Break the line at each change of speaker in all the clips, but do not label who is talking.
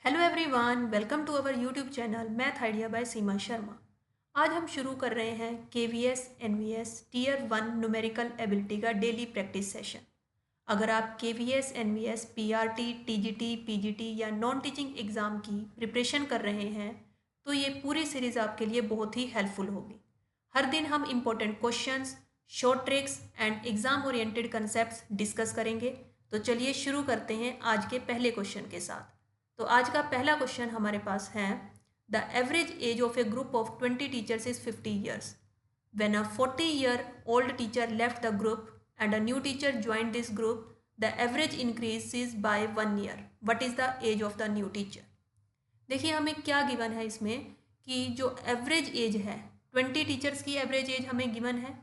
Hello everyone, welcome to our YouTube channel math idea by Seema Sharma. आज हम शुरू कर रहे हैं KVS NVS tier 1 numerical ability का डेली प्रैक्टिस सेशन। अगर आप KVS NVS PRT TGT PGT या नॉन टीचिंग एग्ज़ाम की प्रिपरेशन कर रहे हैं तो ये पूरी सीरीज़ आपके लिए बहुत ही हेल्पफुल होगी। हर दिन हम important questions, short tricks and exam oriented concepts discuss करेंगे। तो चलिए शुरू करते हैं आज के पहले क्वेश्चन के साथ। तो आज का पहला क्वेश्चन हमारे पास है, the average age of a group of 20 teachers is 50 years. When a 40-year-old teacher left the group and a new teacher join this group, the average increase by 1 year. What is the age of the new teacher? देखिए हमें क्या given है इसमें कि जो average age है 20 teachers की average age हमें गिवन है।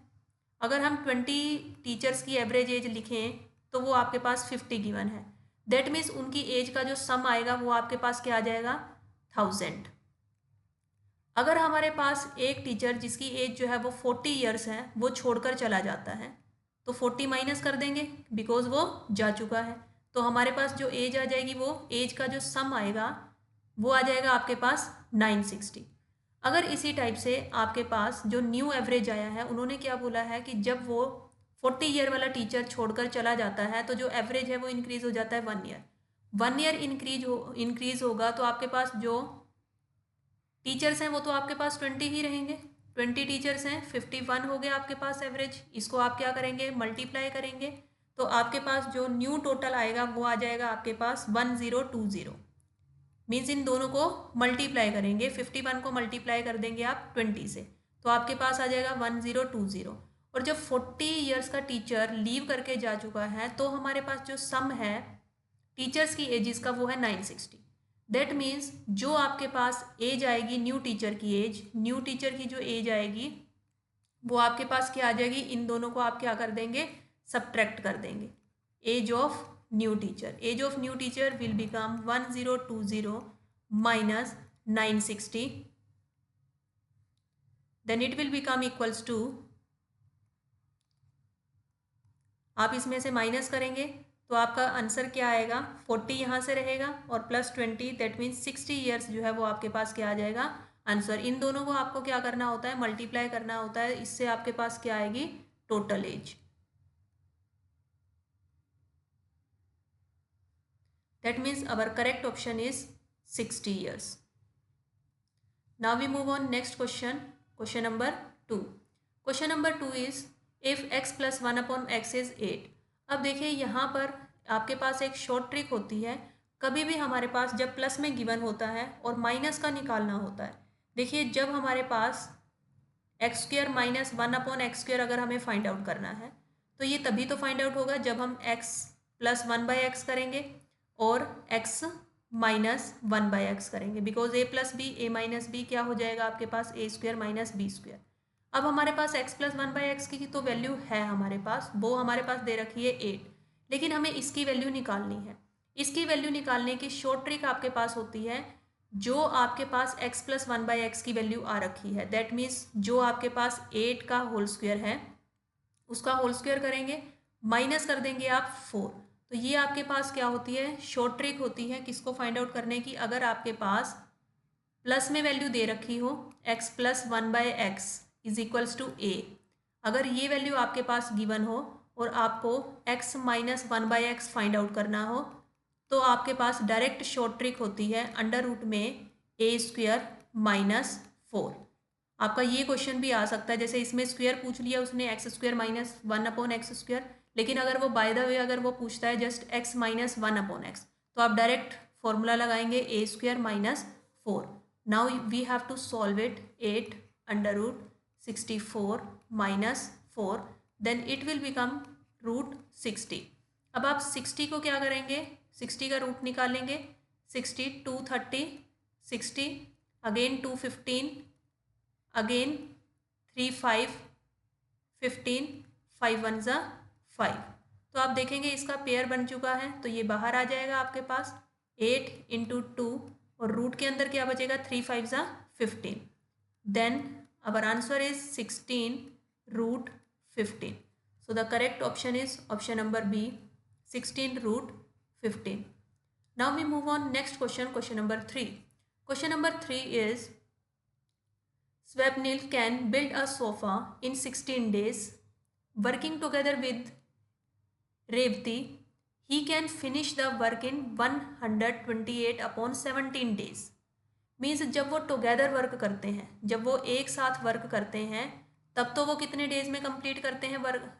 अगर हम 20 टीचर्स की एवरेज एज लिखें तो वो आपके पास 50 गिवन है। दैट मीन्स उनकी एज का जो सम आएगा वो आपके पास क्या आ जाएगा, 1000। अगर हमारे पास एक टीचर जिसकी एज जो है वो 40 ईयर्स है वो छोड़कर चला जाता है तो 40 माइनस कर देंगे बिकॉज वो जा चुका है। तो हमारे पास जो एज आ जाएगी वो एज का जो सम आएगा वो आ जाएगा आपके पास 960। अगर इसी टाइप से आपके पास जो न्यू एवरेज आया है, उन्होंने क्या बोला है कि जब वो 40 ईयर वाला टीचर छोड़कर चला जाता है तो जो एवरेज है वो इंक्रीज हो जाता है 1 ईयर। 1 ईयर इंक्रीज होगा तो आपके पास जो टीचर्स हैं वो तो आपके पास 20 ही रहेंगे। 20 टीचर्स हैं, 51 हो गया आपके पास एवरेज। इसको आप क्या करेंगे, मल्टीप्लाई करेंगे तो आपके पास जो न्यू टोटल आएगा वो आ जाएगा आपके पास 1020। मीन्स इन दोनों को मल्टीप्लाई करेंगे, 51 को मल्टीप्लाई कर देंगे आप 20 से तो आपके पास आ जाएगा 1020। और जब 40 ईयर्स का टीचर लीव करके जा चुका है तो हमारे पास जो सम है टीचर्स की एजेस का वो है 960। दैट मीन्स जो आपके पास एज आएगी न्यू टीचर की एज, न्यू टीचर की जो एज आएगी वो आपके पास क्या आ जाएगी, इन दोनों को आप क्या कर देंगे, सब्ट्रैक्ट कर देंगे। Age of new teacher, age of new teacher will become 1020 minus 960, then it will become equals to, आप इसमें से माइनस करेंगे तो आपका आंसर क्या आएगा, 40 यहाँ से रहेगा और प्लस 20, दैट मीन्स 60 ईयर्स जो है वो आपके पास क्या आ जाएगा आंसर। इन दोनों को आपको क्या करना होता है, मल्टीप्लाई करना होता है। इससे आपके पास क्या आएगी, total age. That means our correct option is 60 years. Now we move on next question. Question number 2. Question number 2 is if x plus 1 upon x is 8. अब देखिए यहाँ पर आपके पास एक शॉर्ट ट्रिक होती है। कभी भी हमारे पास जब प्लस में गिवन होता है और माइनस का निकालना होता है, देखिए जब हमारे पास x square minus 1 upon x square अगर हमें फाइंड आउट करना है तो ये तभी तो फाइंड आउट होगा जब हम x प्लस 1/x करेंगे और x माइनस 1/x करेंगे, because a plus B A minus B क्या हो जाएगा आपके पास, A square minus B square. अब हमारे पास x प्लस 1/x की तो वैल्यू है हमारे पास, वो हमारे पास दे रखी है 8, लेकिन हमें इसकी वैल्यू निकालनी है। इसकी वैल्यू निकालने की शॉर्ट ट्रिक आपके पास होती है, जो आपके पास x प्लस 1/x की वैल्यू आ रखी है, दैट मीन्स जो आपके पास 8 का होल स्क्वायर है उसका होल स्क्वायर करेंगे, माइनस कर देंगे आप 4। तो ये आपके पास क्या होती है, शॉर्ट ट्रिक होती है किसको फाइंड आउट करने की, अगर आपके पास प्लस में वैल्यू दे रखी हो x plus 1/x is equals to a, अगर ये वैल्यू आपके पास गिवन हो और आपको x minus 1/x find out करना हो तो आपके पास डायरेक्ट शॉर्ट ट्रिक होती है अंडर रूट में ए स्क्वेयर माइनस 4। आपका ये क्वेश्चन भी आ सकता है, जैसे इसमें स्क्वायर पूछ लिया उसने x square minus 1 upon x square, लेकिन अगर वो बाय द वे अगर वो पूछता है just x minus 1 upon x तो आप डायरेक्ट फॉर्मूला लगाएंगे a square minus 4। Now we have to solve it, 8 under root 64 minus 4, then it will become root 60। अब आप 60 को क्या करेंगे, 60 का रूट निकालेंगे, 60 230 60 अगेन 215 अगेन 3 5 15 5 1 ज़ा 5। तो आप देखेंगे इसका पेयर बन चुका है तो ये बाहर आ जाएगा आपके पास 8 इंटू 2 और रूट के अंदर क्या बचेगा 3 5 ज़ा 15, then our answer is 16 root 15. So the correct option is option number B, 16 root 15. Now we move on next question, question number 3. Question number 3 is Swapnil can build a sofa in 16 days. Working together with Revati, he can finish the work in 128 upon 17 days. Means जब वो together work करते हैं, जब वो एक साथ work करते हैं, तब तो वो कितने डेज में कंप्लीट करते हैं वर्क,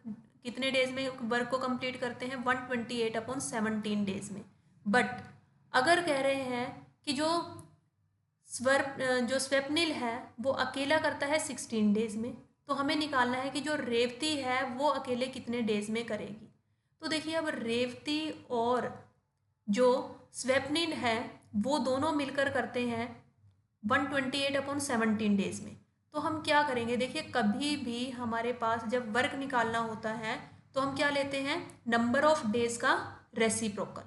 कितने डेज में वर्क को कंप्लीट करते हैं 128 अपॉन 17 डेज में. बट अगर कह रहे हैं कि जो स्वप्निल है वो अकेला करता है 16 डेज में, तो हमें निकालना है कि जो रेवती है वो अकेले कितने डेज में करेगी. तो देखिए अब रेवती और जो स्वप्निल है वो दोनों मिलकर करते हैं 128 अपॉन 17 डेज में. तो हम क्या करेंगे, देखिए कभी भी हमारे पास जब वर्क निकालना होता है तो हम क्या लेते हैं, नंबर ऑफ डेज का reciprocal.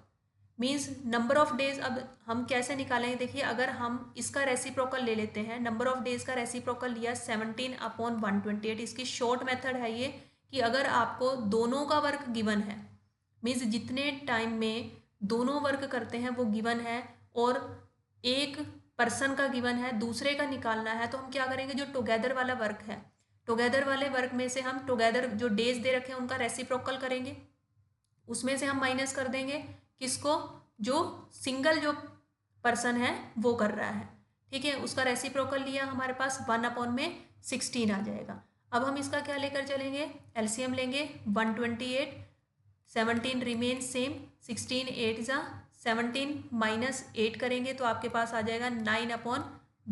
Means number of days अब हम कैसे निकालेंगे, देखिए अगर हम इसका रेसिप्रोकल ले लेते हैं, नंबर ऑफ डेज का रेसिप्रोकल लिया 17 अपॉन 128. इसकी शॉर्ट मेथड है ये कि अगर आपको दोनों का वर्क गिवन है, मीन्स जितने टाइम में दोनों वर्क करते हैं वो गिवन है और एक पर्सन का गिवन है, दूसरे का निकालना है, तो हम क्या करेंगे, जो टुगेदर वाला वर्क है, टुगेदर वाले वर्क में से हम टुगेदर जो डेज दे रखे हैं उनका रेसिप्रोकल करेंगे, उसमें से हम माइनस कर देंगे किसको, जो सिंगल जो पर्सन है वो कर रहा है. ठीक है, उसका रेसिप्रोकल लिया, हमारे पास 1 अपॉन में 16 आ जाएगा. अब हम इसका क्या लेकर चलेंगे, एलसीएम लेंगे. 128, 17 रिमेन सेम, 16 8 जा 17 माइनस 8 करेंगे तो आपके पास आ जाएगा 9 अपॉन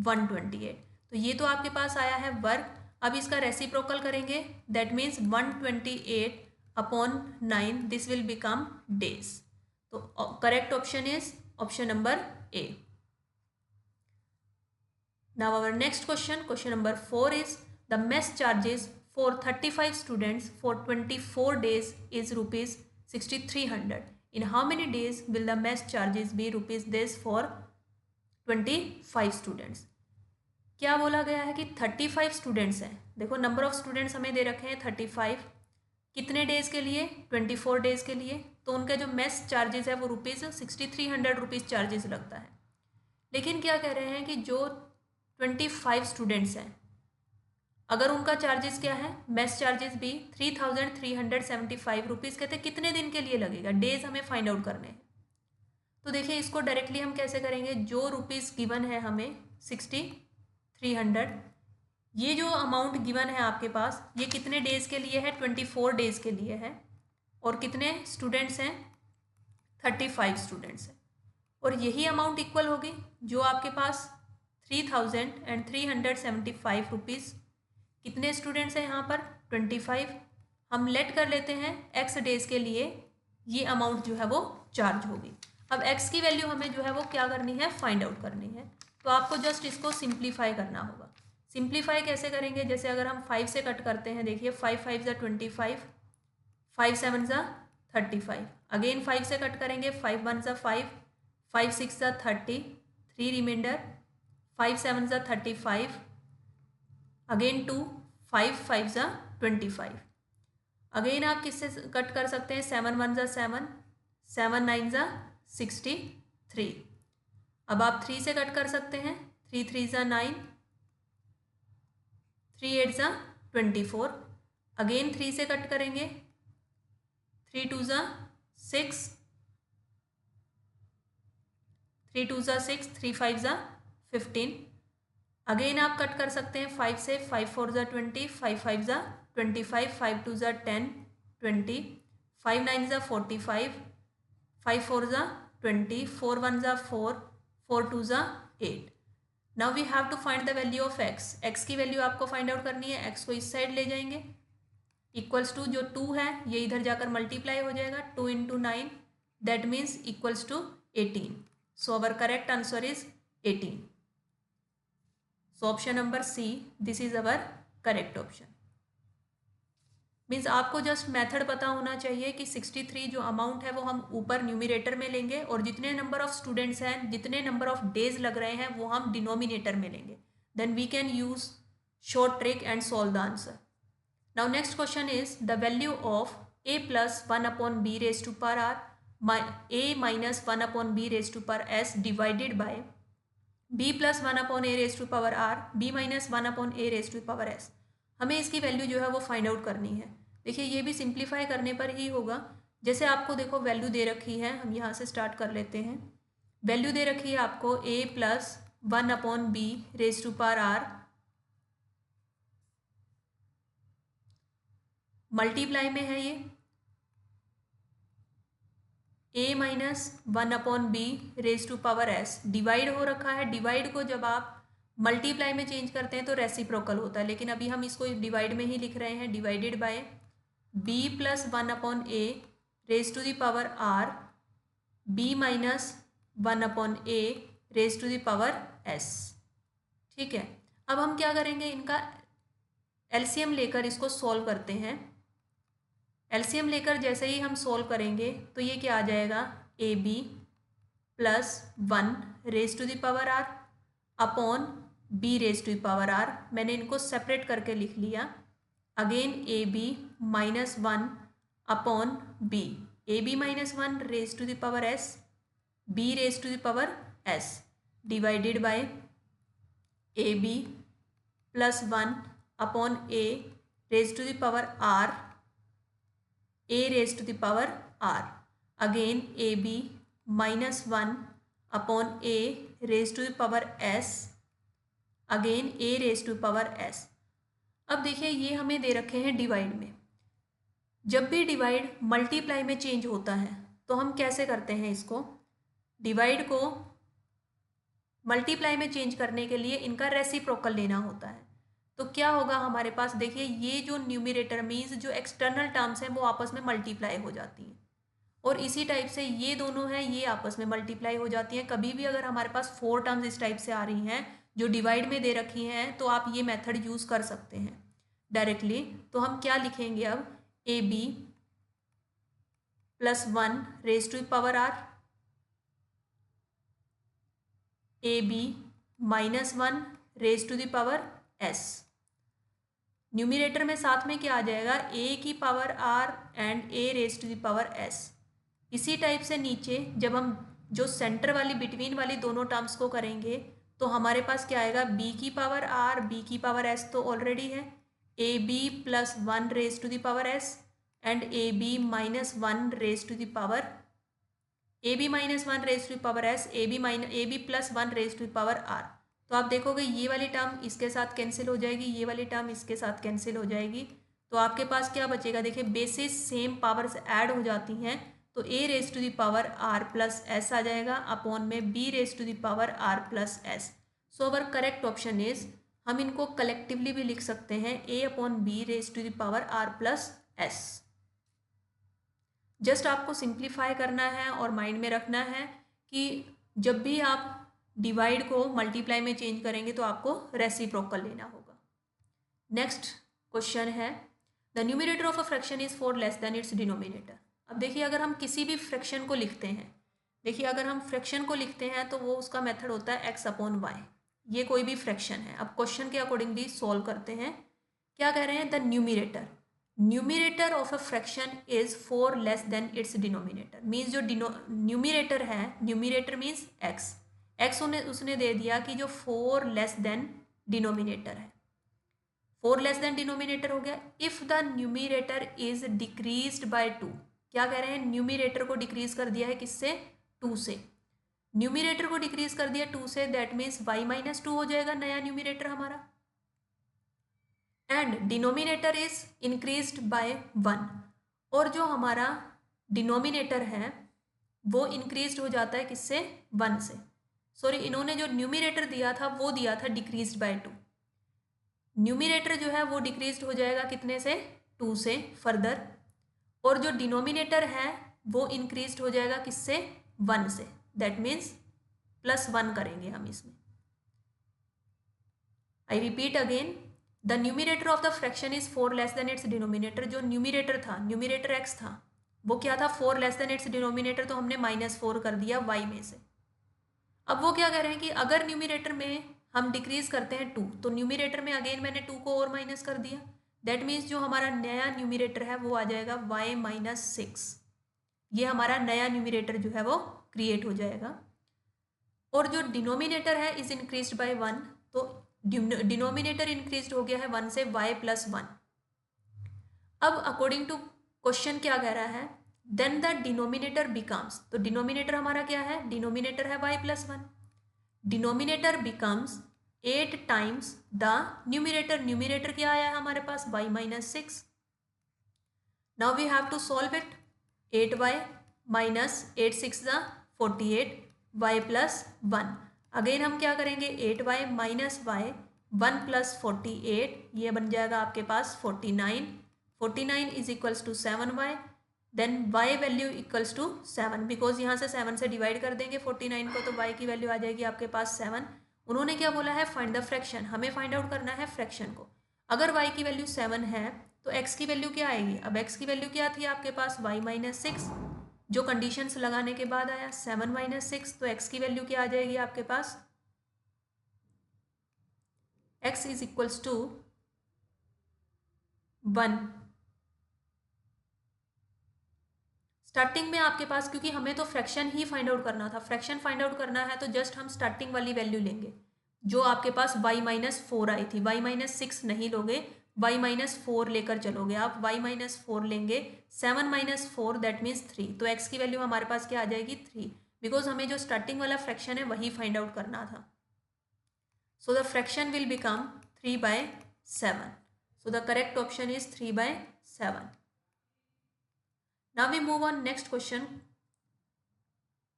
128. तो ये तो आपके पास आया है वर्क. अब इसका रेसिप्रोकल करेंगे, that means 128 upon 9, this will become days. तो correct option is option number A. Now our next question, question number 4 is the mess charges for 35 students for 24 days is rupees 6300. In how many days will the mess charges be rupees this for 25 students? क्या बोला गया है कि 35 students हैं. देखो number of students हमें दे रखे हैं 35, कितने डेज के लिए, 24 डेज के लिए. तो उनका जो मेस चार्जेस है वो रुपीज़ 6300 रुपीज़ चार्जेस लगता है. लेकिन क्या कह रहे हैं कि जो 25 स्टूडेंट्स हैं अगर उनका चार्जेस क्या है, मेस चार्जेस भी 3375 रुपीज़ कहते हैं कितने दिन के लिए लगेगा, डेज हमें फाइंड आउट करने हैं. तो देखिए इसको डायरेक्टली हम कैसे करेंगे, जो रुपीज़ गिवन है हमें 6300, ये जो अमाउंट गिवन है आपके पास ये कितने डेज़ के लिए है, 24 डेज़ के लिए है. और कितने स्टूडेंट्स हैं, 35 स्टूडेंट्स हैं. और यही अमाउंट इक्वल होगी जो आपके पास 3375 रुपीज़, कितने स्टूडेंट्स हैं यहाँ पर 25, हम लेट कर लेते हैं एक्स डेज के लिए ये अमाउंट जो है वो चार्ज होगी. अब एक्स की वैल्यू हमें जो है वो क्या करनी है, फाइंड आउट करनी है. तो आपको जस्ट इसको सिंप्लीफाई करना होगा. सिंप्लीफाई कैसे करेंगे, जैसे अगर हम 5 से कट करते हैं, देखिए 5 5 ज़ा 25, 5 7 ज़ा 35, अगेन 5 से कट करेंगे, 5 1 ज़ा 5, 5 6 ज़ा 30, 3 रिमाइंडर, 5 7 ज़ा 35, अगेन 2, 5 5 ज़ा 25. अगेन आप किससे कट कर सकते हैं, 7 1 ज़ा 7, 7 9 ज़ा 63. अब आप 3 से कट कर सकते हैं, 3 3 ज़ा 9, 3 8 ज़ा 24. अगेन 3 से कट करेंगे, 3 2 ज़ा 6, 3 2 ज़ा 6, 3 5 ज़ा 15. अगेन आप कट कर सकते हैं 5 से, 5 4 ज़ा 20, 5 5 ज़ा 25, 5 2 ज़ा 10 20, 5 9 ज़ा 45, 5 4 ज़ा 20, 4 1 ज़ा 4, 4 2 ज़ा 8. Now we have to find the value of X. X की वैल्यू आपको फाइंड आउट करनी है. एक्स को इस साइड ले जाएंगे, इक्वल्स टू जो 2 है ये इधर जाकर मल्टीप्लाई हो जाएगा, 2 × 9 that means equals to 18. So our correct answer is 18. So option number C, this is our correct option. Means आपको जस्ट मेथड पता होना चाहिए कि 63 जो अमाउंट है वो हम ऊपर न्यूमिनेटर में लेंगे और जितने नंबर ऑफ स्टूडेंट्स हैं, जितने नंबर ऑफ डेज लग रहे हैं वो हम डिनोमिनेटर में लेंगे. Then we can use short trick and solve the answer. Now next question is the value of a + 1 upon b raised to power r a minus 1 upon B raise to power S divided by b plus 1 upon A raise to power R b minus 1 upon A raise to power S. हमें इसकी value जो है वो find out करनी है। देखिए ये भी सिंप्लीफाई करने पर ही होगा। जैसे आपको देखो वैल्यू दे रखी है, हम यहाँ से स्टार्ट कर लेते हैं। वैल्यू दे रखी है आपको a plus 1 upon B raise to power R multiply में है ये a minus 1 upon B raise to power S divide हो रखा है। डिवाइड को जब आप मल्टीप्लाई में चेंज करते हैं तो रेसिप्रोकल होता है, लेकिन अभी हम इसको डिवाइड में ही लिख रहे हैं। Divided by b plus 1 upon A raise to the power R b minus 1 upon A raise to the power S. ठीक है, अब हम क्या करेंगे, इनका एलसीएम लेकर इसको सॉल्व करते हैं। एलसीएम लेकर जैसे ही हम सॉल्व करेंगे तो ये क्या आ जाएगा, A B plus 1 raise to the power R upon B raise to the power R. मैंने इनको सेपरेट करके लिख लिया। Again A B minus 1 upon B, A B minus 1 raise to the power S B raise to the power S divided by A B plus 1 upon A raise to the power R a raised to the power r। again ab minus 1 upon a raised to the power s again a raised to power s। अब देखिए ये हमें दे रखे हैं divide में। जब भी divide multiply में चेंज होता है तो हम कैसे करते हैं इसको, डिवाइड को मल्टीप्लाई में चेंज करने के लिए इनका रेसिप्रोकल लेना होता है। तो क्या होगा हमारे पास, देखिए ये जो न्यूमिरेटर मीन्स जो एक्सटर्नल टर्म्स हैं वो आपस में मल्टीप्लाई हो जाती हैं, और इसी टाइप से ये दोनों हैं ये आपस में मल्टीप्लाई हो जाती हैं। कभी भी अगर हमारे पास 4 टर्म्स इस टाइप से आ रही हैं जो डिवाइड में दे रखी हैं तो आप ये मेथड यूज़ कर सकते हैं डायरेक्टली। तो हम क्या लिखेंगे अब, A B plus 1 raise to power R A B minus 1 raise to the power S. Numerator में साथ में क्या आ जाएगा, ए की power R and A raise to the power S. इसी टाइप से नीचे जब हम जो सेंटर वाली बिटवीन वाली दोनों टर्म्स को करेंगे तो हमारे पास क्या आएगा, बी की पावर आर बी की पावर एस तो ऑलरेडी है, A B plus 1 raise to the power S and A B minus 1 raise to the power A B minus 1 raise to the power S A B plus 1 raise to the power R. तो आप देखोगे ये वाली term इसके साथ cancel हो जाएगी, ये वाली टर्म इसके साथ कैंसिल हो जाएगी। तो आपके पास क्या बचेगा, देखिए बेसिस सेम पावर्स ऐड हो जाती हैं तो a raise to the power r plus s आ जाएगा अपॉन में b raise to the power r plus s. So our correct option is, हम इनको कलेक्टिवली भी लिख सकते हैं a upon B raise to the power r plus s. Just आपको सिंप्लीफाई करना है और माइंड में रखना है कि जब भी आप डिवाइड को मल्टीप्लाई में चेंज करेंगे तो आपको रेसिप्रोकल लेना होगा। नेक्स्ट क्वेश्चन है, the numerator of a fraction is 4 less than it's denominator. अब देखिए अगर हम किसी भी फ्रैक्शन को लिखते हैं, देखिए अगर हम फ्रैक्शन को लिखते हैं तो वो उसका मेथड होता है एक्स अपॉन वाई। ये कोई भी फ्रैक्शन है। अब क्वेश्चन के अकॉर्डिंगली सॉल्व करते हैं। क्या कह रहे हैं, the numerator of a fraction is 4 less than it's denominator. Means जो न्यूमिरेटर है, न्यूमिरेटर मीन्स एक्स, एक्स उसने दे दिया कि जो 4 लेस देन डिनोमिनेटर है, 4 लेस देन डिनोमिनेटर हो गया। If the numerator is decreased bye 2, क्या कह रहे हैं, न्यूमिरेटर को डिक्रीज कर दिया है किससे, 2 से। न्यूमिरेटर को डिक्रीज कर दिया 2 से, दैट मीन्स y माइनस 2 हो जाएगा नया न्यूमिरेटर हमारा। And denominator is increased by 1, और जो हमारा डिनोमिनेटर है वो इंक्रीज्ड हो जाता है किससे, 1 से। सॉरी, इन्होंने जो न्यूमिरेटर दिया था वो दिया था डिक्रीज्ड बाय 2। न्यूमिरेटर जो है वो डिक्रीज्ड हो जाएगा कितने से, 2 से फर्दर, और जो डिनोमिनेटर है वो इंक्रीज्ड हो जाएगा किससे, 1 से। दैट मीन्स प्लस 1 करेंगे हम इसमें। I repeat again, the numerator of the fraction is 4 less than it's denominator. जो न्यूमिरेटर था, न्यूमिरेटर एक्स था, वो क्या था, 4 लेस देन इट्स डिनोमिनेटर, तो हमने -4 कर दिया y में से। अब वो क्या कह रहे हैं कि अगर न्यूमिरेटर में हम डिक्रीज करते हैं 2, तो न्यूमिरेटर में अगेन मैंने 2 को और माइनस कर दिया। दैट मीन्स जो हमारा नया न्यूमिरेटर है वो आ जाएगा y माइनस 6। ये हमारा नया न्यूमरेटर जो है वो क्रिएट हो जाएगा। और जो डिनोमिनेटर है इज इंक्रीज्ड बाय 1, तो डिनोमिनेटर इंक्रीज्ड हो गया है 1 से y+1। अब अकॉर्डिंग टू क्वेश्चन क्या कह रहा है, देन द डिनोमिनेटर बिकम्स, तो डिनोमिनेटर हमारा क्या है, डिनोमिनेटर है y+1, denominator becomes 8 times the numerator, numerator क्या आया है हमारे पास y-6। Now we have to solve it, 8y minus 8 6 the 48 y+1। Again हम क्या करेंगे, 8y माइनस वाई 1+48, ये बन जाएगा आपके पास 49, 49 is equals to 7y, then y value equals to 7, because यहाँ से 7 से डिवाइड कर देंगे 49 को, तो y की वैल्यू आ जाएगी आपके पास 7। उन्होंने क्या बोला है, फाइंड द फ्रैक्शन, हमें फाइंड आउट करना है फ्रैक्शन को। अगर y की वैल्यू 7 है तो x की वैल्यू क्या आएगी, अब x की वैल्यू क्या थी आपके पास y-6, जो कंडीशंस लगाने के बाद आया 7-6, तो x की वैल्यू क्या आ जाएगी आपके पास, x is equals to 1। Starting में आपके पास, क्योंकि हमें तो फ्रैक्शन ही फाइंड आउट करना था, फ्रैक्शन फाइंड आउट करना है तो जस्ट हम स्टार्टिंग वाली वैल्यू लेंगे जो आपके पास y-4 आई थी, y-6 नहीं लोगे, y-4 लेकर चलोगे आप, y-4 लेंगे, 7-4 दैट मीन्स 3, तो x की वैल्यू हमारे पास क्या आ जाएगी 3, बिकॉज हमें जो स्टार्टिंग वाला फ्रैक्शन है वही फाइंड आउट करना था। So the fraction will become 3/7, so the correct option is 3/7। Now we move on next question.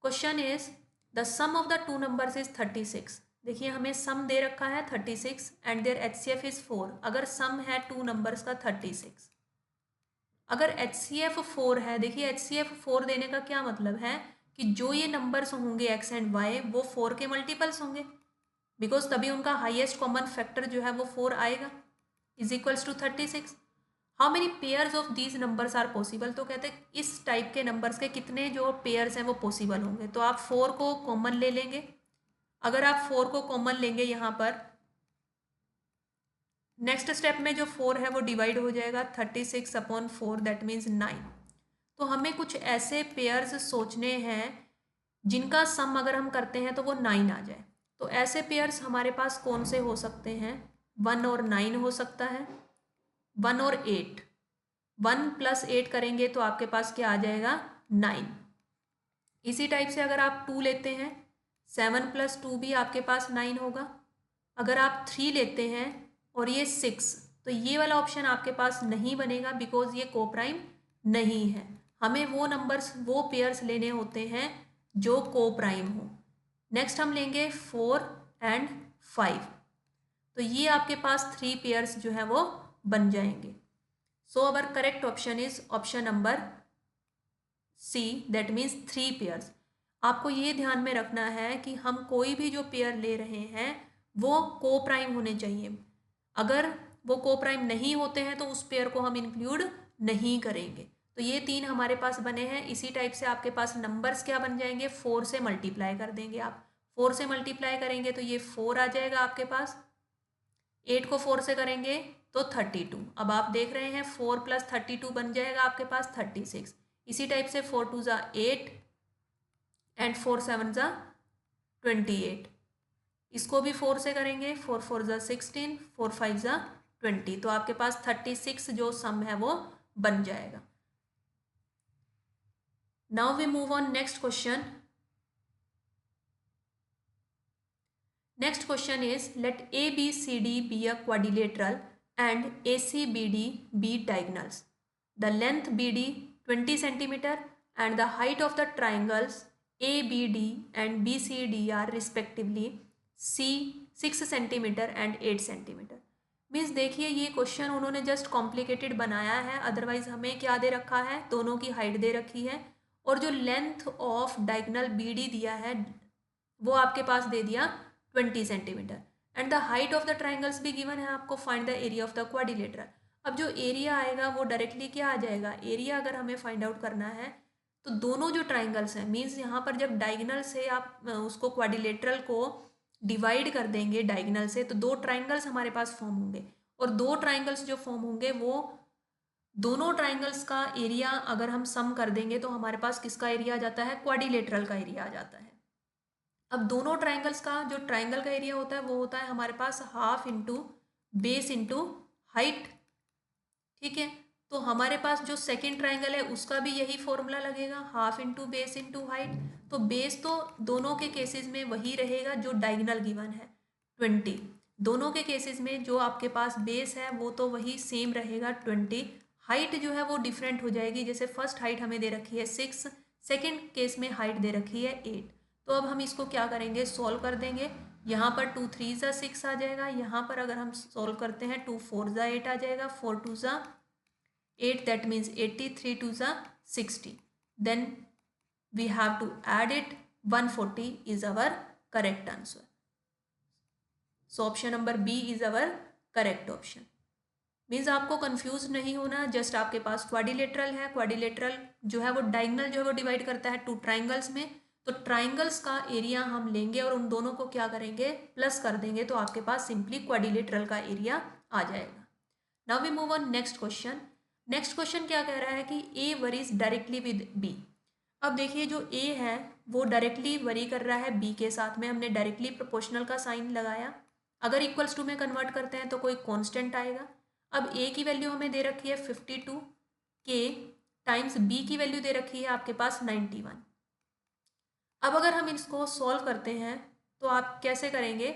Question is the sum of the two numbers is 36. देखिए हमें सम दे रखा है 36 एंड देयर HCF इज 4। अगर सम है two numbers का 36, अगर HCF 4 है, देखिए HCF 4 देने का क्या मतलब है कि जो ये नंबर्स होंगे x एंड y वो 4 के मल्टीपल्स होंगे, बिकॉज तभी उनका हाईएस्ट कॉमन फैक्टर जो है वो 4 आएगा, is equals to 36। How many pairs of these numbers are possible, तो कहते हैं इस टाइप के नंबर्स के कितने जो पेयर्स हैं वो पॉसिबल होंगे, तो आप 4 को कॉमन ले लेंगे। अगर आप 4 को कॉमन लेंगे यहाँ पर, नेक्स्ट स्टेप में जो 4 है वो डिवाइड हो जाएगा 36/4, दैट मीन्स 9। तो हमें कुछ ऐसे पेयर्स सोचने हैं जिनका सम अगर हम करते हैं तो वो 9 आ जाए। तो ऐसे पेयर्स हमारे पास कौन से हो सकते हैं, 1 और 9 हो सकता है, 1 और 8, 1+8 करेंगे तो आपके पास क्या आ जाएगा 9। इसी टाइप से अगर आप 2 लेते हैं, 7+2 भी आपके पास 9 होगा। अगर आप 3 लेते हैं और ये 6, तो ये वाला ऑप्शन आपके पास नहीं बनेगा, बिकॉज ये कोप्राइम नहीं है। हमें वो नंबर्स, वो पेयर्स लेने होते हैं जो कोप्राइम हो। नेक्स्ट हम लेंगे 4 एंड 5, तो ये आपके पास 3 पेयर्स जो है वो बन जाएंगे। So our correct option is option number C, that means 3 pairs. आपको ये ध्यान में रखना है कि हम कोई भी जो पेयर ले रहे हैं वो कोप्राइम होने चाहिए। अगर वो कोप्राइम नहीं होते हैं तो उस पेयर को हम इंक्लूड नहीं करेंगे। तो ये 3 हमारे पास बने हैं। इसी टाइप से आपके पास नंबर्स क्या बन जाएंगे, 4 से मल्टीप्लाई कर देंगे आप, 4 से मल्टीप्लाई करेंगे तो ये 4 आ जाएगा आपके पास, 8 को 4 से करेंगे तो 32। अब आप देख रहे हैं 4 + 32 बन जाएगा आपके पास 36। इसी टाइप से 4 2 ज़ा 8 एंड 4 7 ज़ा 28, इसको भी 4 से करेंगे, 4 4 ज़ा 16, 4 5 ज़ा 20, तो आपके पास 36 जो सम है वो बन जाएगा। Now we move on next question. Next question is, let ABCD be a quadrilateral and ACBD be diagonals. The length BD 20 cm and the height of the triangles ABD and BCD are respectively C 6 cm and 8 cm. Means देखिए ये question उन्होंने just complicated बनाया है, otherwise हमें क्या दे रखा है, दोनों की हाइट दे रखी है और जो लेंथ ऑफ डायगोनल BD दिया है वो आपके पास दे दिया 20 centimetre and the height of the triangles भी गिवन है आपको, find the area of the quadrilateral. अब जो एरिया आएगा वो डायरेक्टली क्या आ जाएगा, एरिया अगर हमें फाइंड आउट करना है तो दोनों जो ट्राइंगल्स हैं, मीन्स यहाँ पर जब डायगोनल से आप उसको क्वाड्रिलेटरल को डिवाइड कर देंगे डायगोनल से, तो 2 ट्राइंगल्स हमारे पास फॉर्म होंगे और 2 ट्राइंगल्स जो फॉर्म होंगे वो दोनों ट्राइंगल्स का एरिया अगर हम सम कर देंगे तो हमारे पास किसका एरिया आ जाता है, क्वाड्रिलेटरल का एरिया आ जाता है। अब दोनों ट्राइंगल्स का जो ट्राइंगल का एरिया होता है वो होता है हमारे पास half into base into height, ठीक है। तो हमारे पास जो सेकेंड ट्राइंगल है उसका भी यही फॉर्मूला लगेगा, half into base into height. तो बेस तो दोनों के केसेस में वही रहेगा जो डायगोनल गिवन है 20। दोनों के केसेस में जो आपके पास बेस है वो तो वही सेम रहेगा 20। हाइट जो है वो डिफरेंट हो जाएगी, जैसे फर्स्ट हाइट हमें दे रखी है 6, सेकेंड केस में हाइट दे रखी है 8। तो अब हम इसको क्या करेंगे, सॉल्व कर देंगे। यहाँ पर 2 3 ज़ा 6 आ जाएगा, यहाँ पर अगर हम सॉल्व करते हैं 2 4 ज़ा 8 आ जाएगा, 4 2 ज़ा 8, that means 80, 3 2 are 60. Then we have to add it, 140 is our correct answer. So option number B is our correct option. Means आपको कंफ्यूज नहीं होना, जस्ट आपके पास क्वाड्रिलेटरल है, क्वाड्रिलेटरल जो है वो डायगोनल जो है वो डिवाइड करता है टू ट्राइंगल्स में। तो ट्राइंगल्स का एरिया हम लेंगे और उन दोनों को क्या करेंगे, प्लस कर देंगे, तो आपके पास सिंपली क्वाड्रिलेटरल का एरिया आ जाएगा। Now we move on next question. Next question क्या कह रहा है कि A varies directly with B. अब देखिए जो ए है वो डायरेक्टली वरी कर रहा है बी के साथ में, हमने डायरेक्टली प्रोपोर्शनल का साइन लगाया। अगर इक्वल्स टू में कन्वर्ट करते हैं तो कोई कांस्टेंट आएगा। अब ए की वैल्यू हमें दे रखी है 52 के टाइम्स बी की वैल्यू दे रखी है आपके पास 91। अब अगर हम इसको सॉल्व करते हैं तो आप कैसे करेंगे,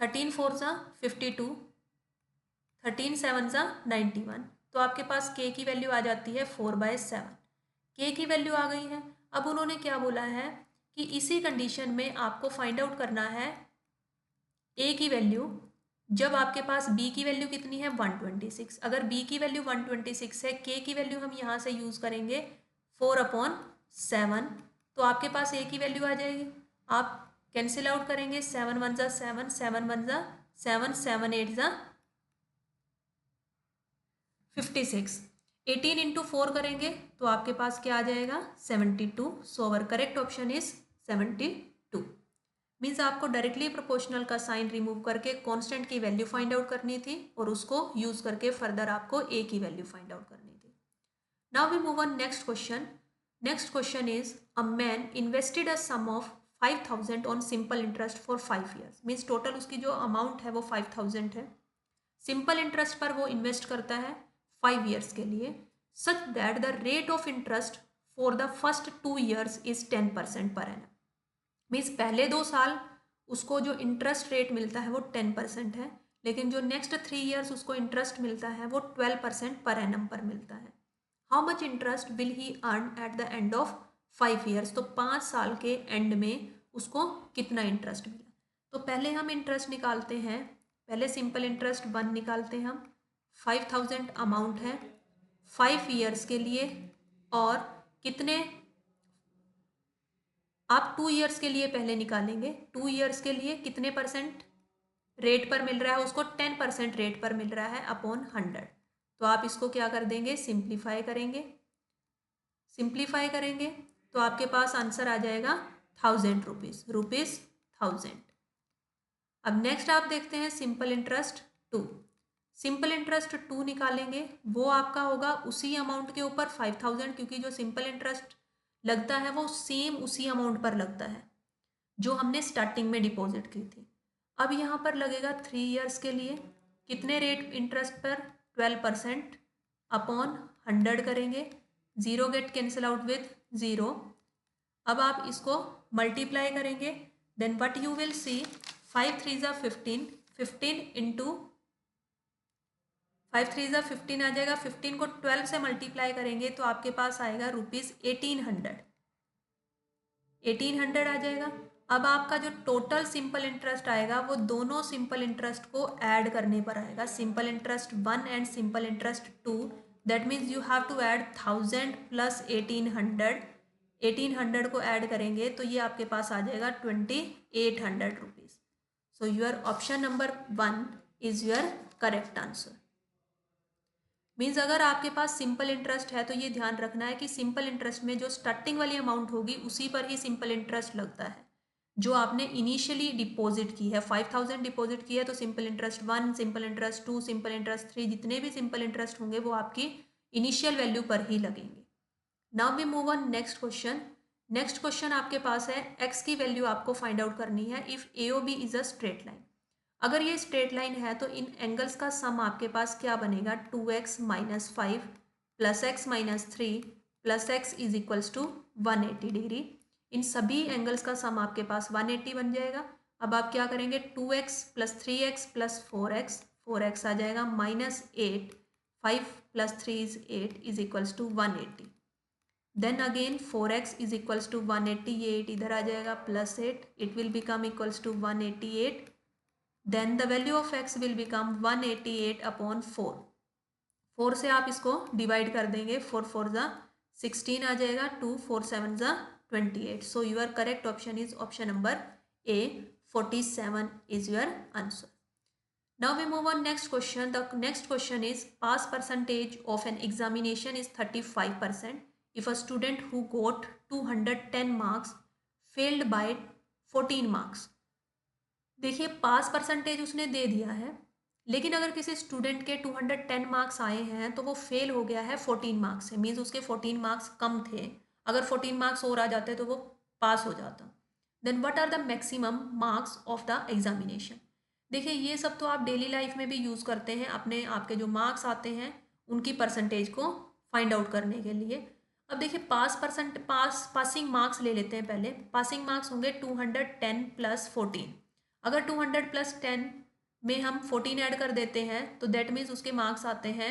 13 4 ज़ा 52, 13 7 ज़ा 91। तो आपके पास k की वैल्यू आ जाती है 4/7। k की वैल्यू आ गई है। अब उन्होंने क्या बोला है कि इसी कंडीशन में आपको फाइंड आउट करना है a की वैल्यू, जब आपके पास b की वैल्यू कितनी है 126। अगर b की वैल्यू 126 है, k की वैल्यू हम यहाँ से यूज़ करेंगे 4/7, तो आपके पास a की वैल्यू आ जाएगी। आप कैंसिल आउट करेंगे, 7 1 ज़ा 7, 7 1 ज़ा 7, 7 8 ज़ा 56, 18 इंटू 4 करेंगे तो आपके पास क्या आ जाएगा 72। So our correct option is 72। Means आपको डायरेक्टली प्रोपोर्शनल का साइन रिमूव करके कांस्टेंट की वैल्यू फाइंड आउट करनी थी और उसको यूज करके फर्दर आपको ए की वैल्यू फाइंड आउट करनी थी। Now we move on next question. Next question is a man invested a sum of 5000 on simple interest for 5 years. Means total उसकी जो अमाउंट है वो 5000 है। सिंपल इंटरेस्ट पर वो इन्वेस्ट करता है 5 ईयर्स के लिए, such that the rate of interest for the first 2 years is 10% per annum. Means पहले 2 साल उसको जो इंटरेस्ट रेट मिलता है वो 10% है, लेकिन जो नेक्स्ट 3 ईयर्स उसको इंटरेस्ट मिलता है वो 12% पर एनम पर मिलता है। How much interest will he earn at the end of 5 years. तो 5 साल के एंड में उसको कितना इंटरेस्ट मिला। तो पहले हम इंटरेस्ट निकालते हैं, पहले सिंपल इंटरेस्ट 1 निकालते हैं हम। 5000 अमाउंट है 5 ईयर्स के लिए, और कितने, आप 2 ईयर्स के लिए पहले निकालेंगे। 2 ईयर्स के लिए कितने परसेंट रेट पर मिल रहा है उसको, 10% रेट पर मिल रहा है अपॉन 100। तो आप इसको क्या कर देंगे, सिंप्लीफाई करेंगे। सिंप्लीफाई करेंगे तो आपके पास आंसर आ जाएगा 1000 रुपीज़, रुपीज़ 1000। अब नेक्स्ट आप देखते हैं सिंपल इंटरेस्ट 2। सिंपल इंटरेस्ट 2 निकालेंगे, वो आपका होगा उसी अमाउंट के ऊपर 5000, क्योंकि जो सिंपल इंटरेस्ट लगता है वो सेम उसी अमाउंट पर लगता है जो हमने स्टार्टिंग में डिपॉजिट की थी। अब यहाँ पर लगेगा 3 ईयर्स के लिए, कितने रेट इंटरेस्ट पर, 12% अपॉन 100 करेंगे, 0 गेट कैंसिल आउट विथ 0। अब आप इसको मल्टीप्लाई करेंगे, then what you will see, 5 3 ज़ा 15, 15 इंटू 5 3 ज़ा 15 आ जाएगा। 15 को 12 से मल्टीप्लाई करेंगे तो आपके पास आएगा रुपीज़ 1800, 1800 आ जाएगा। अब आपका जो टोटल सिंपल इंटरेस्ट आएगा वो दोनों सिंपल इंटरेस्ट को ऐड करने पर आएगा, simple interest 1 and simple interest 2। That means you have to add 1000 plus 1800, 1800 को ऐड करेंगे तो ये आपके पास आ जाएगा 2800 rupees. So your option number 1 is your correct answer. Means अगर आपके पास सिंपल इंटरेस्ट है तो ये ध्यान रखना है कि सिंपल इंटरेस्ट में जो स्टार्टिंग वाली अमाउंट होगी उसी पर ही सिंपल इंटरेस्ट लगता है। जो आपने इनिशियली डिपॉजिट की है, 5000 डिपॉजिट की है तो simple interest 1, simple interest 2, simple interest 3, जितने भी सिंपल इंटरेस्ट होंगे वो आपकी इनिशियल वैल्यू पर ही लगेंगे। Now we move on next question. Next question आपके पास है एक्स की वैल्यू आपको फाइंड आउट करनी है if A O B is a straight line. अगर ये स्ट्रेट लाइन है तो इन एंगल्स का सम आपके पास क्या बनेगा, 2x minus 5 plus x minus 3 plus x is equals to 180 degree. इन सभी एंगल्स का सम आपके पास 180 बन जाएगा। अब आप क्या करेंगे, 2x plus 3x plus 4x आ जाएगा minus 8, 5 plus 3 is 8 is equals to 180। Then again 4x is equals to 180, ये 8 इधर आ जाएगा plus 8, it will become equals to 188। Then the value of x will become 188 upon 4। 4 से आप इसको divide कर देंगे, 4 4 ज़ा 16 आ जाएगा, 2 4 7 ज़ा 28। So your correct option is option number A, 47 is your answer. Now we move on next question. The next question is pass percentage of an examination is 35% if a student who got 210 marks failed by 14 marks. देखिए पास percentage उसने दे दिया है, लेकिन अगर किसी student के 210 marks आए हैं तो वो फेल हो गया है 14 मार्क्स से, मीन्स उसके 14 मार्क्स कम थे। अगर 14 मार्क्स और आ जाते तो वो पास हो जाता। Then what are the maximum marks of the examination. देखिए ये सब तो आप डेली लाइफ में भी यूज़ करते हैं, अपने आपके जो मार्क्स आते हैं उनकी परसेंटेज को फाइंड आउट करने के लिए। अब देखिए पासिंग मार्क्स ले लेते हैं पहले। पासिंग मार्क्स होंगे 210 प्लस 14। अगर 200 प्लस 10 में हम 14 ऐड कर देते हैं तो दैट मीन्स उसके मार्क्स आते हैं